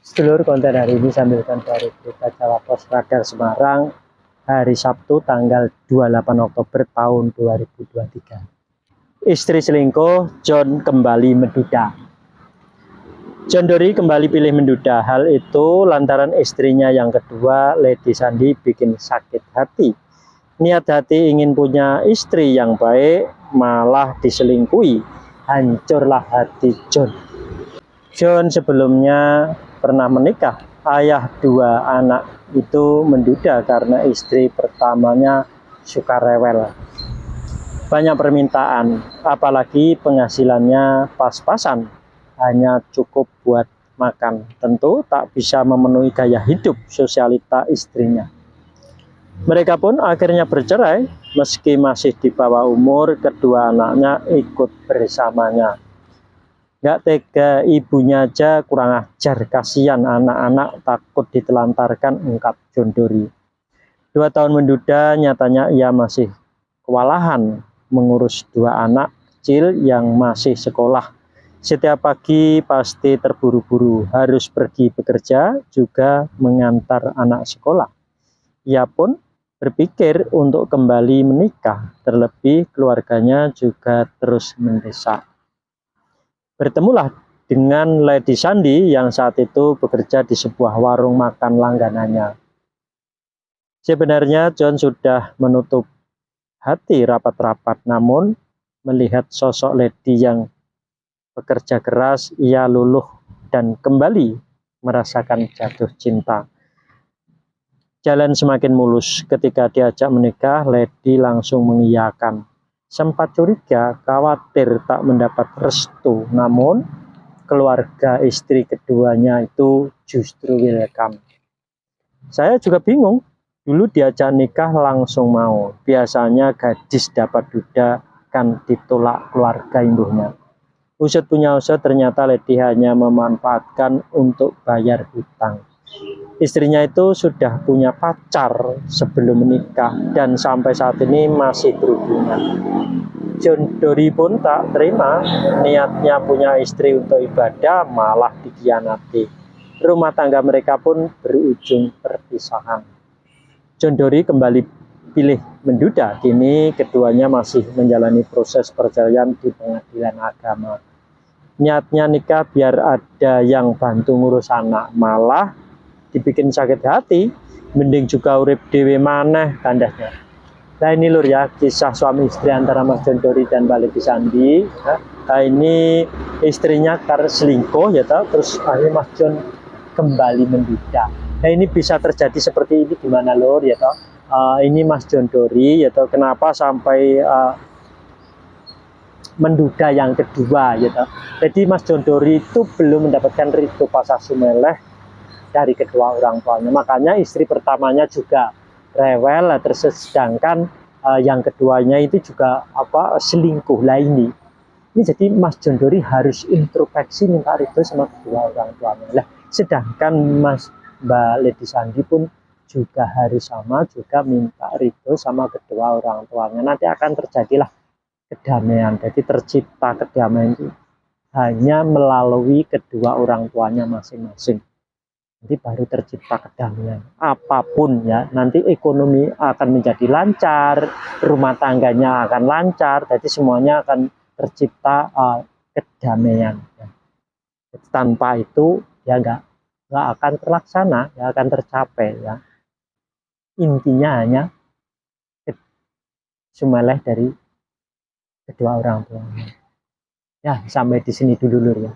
Sedulur, konten hari ini saya ambilkan dari berita Jawa Pos Radar Semarang hari Sabtu tanggal 28 Oktober tahun 2023. Istri selingkuh, John kembali menduda. John Dory kembali pilih menduda. Hal itu lantaran istrinya yang kedua, Lady Sandi, bikin sakit hati. Niat hati ingin punya istri yang baik, malah diselingkuhi. Hancurlah hati John. John sebelumnya pernah menikah. Ayah dua anak itu menduda karena istri pertamanya suka rewel. Banyak permintaan, apalagi penghasilannya pas-pasan, hanya cukup buat makan. Tentu tak bisa memenuhi gaya hidup sosialita istrinya. Mereka pun akhirnya bercerai, meski masih di bawah umur, kedua anaknya ikut bersamanya. Nggak tega, ibunya aja kurang ajar, kasihan anak-anak takut ditelantarkan, ungkap John Dory. 2 tahun menduda, nyatanya ia masih kewalahan mengurus 2 anak kecil yang masih sekolah. Setiap pagi pasti terburu-buru, harus pergi bekerja, juga mengantar anak sekolah. Ia pun berpikir untuk kembali menikah, terlebih keluarganya juga terus mendesak. Bertemulah dengan Lady Sandi yang saat itu bekerja di sebuah warung makan langganannya. Sebenarnya John sudah menutup hati rapat-rapat, namun melihat sosok Lady yang bekerja keras, ia luluh dan kembali merasakan jatuh cinta. Jalan semakin mulus. Ketika diajak menikah, Lady langsung mengiyakan. Sempat curiga, khawatir tak mendapat restu, namun keluarga istri keduanya itu justru welcome. Saya juga bingung, dulu diajak nikah langsung mau. Biasanya gadis dapat duda kan ditolak keluarga ibunya. Usut punya usut, ternyata Lady hanya memanfaatkan untuk bayar hutang. Istrinya itu sudah punya pacar sebelum menikah dan sampai saat ini masih berhubungan. John Dory pun tak terima, niatnya punya istri untuk ibadah malah dikhianati. Rumah tangga mereka pun berujung perpisahan. John Dory kembali pilih menduda, kini keduanya masih menjalani proses perceraian di pengadilan agama. Niatnya nikah biar ada yang bantu ngurus anak, malah dibikin sakit hati, mending juga urip dewe maneh kandasnya. Nah ini lur ya, kisah suami istri antara Mas John Dory dan Mbak Lady Sandi. Nah, ini istrinya karena selingkuh ya toh, terus akhirnya Mas John kembali menduda. Nah ini bisa terjadi seperti ini gimana lur ya toh. Ini Mas John Dory ya toh, kenapa sampai menduda yang kedua ya toh. Jadi Mas John Dory itu belum mendapatkan restu pasah sumeleh dari kedua orang tuanya, makanya istri pertamanya juga rewel, terus sedangkan yang keduanya itu juga selingkuh lah ini jadi Mas John Dory harus introspeksi minta ridho sama kedua orang tuanya lah, sedangkan Mbak Lady Sandi pun juga harus sama, juga minta ridho sama kedua orang tuanya. Nanti akan terjadilah kedamaian, jadi tercipta kedamaian itu hanya melalui kedua orang tuanya masing-masing. Nanti baru tercipta kedamaian. Apapun ya, nanti ekonomi akan menjadi lancar, rumah tangganya akan lancar, jadi semuanya akan tercipta kedamaian. Ya. Tanpa itu ya nggak akan terlaksana, nggak akan tercapai ya. Intinya hanya sumeleh dari kedua orang tuanya. Ya sampai di sini dulu lur ya.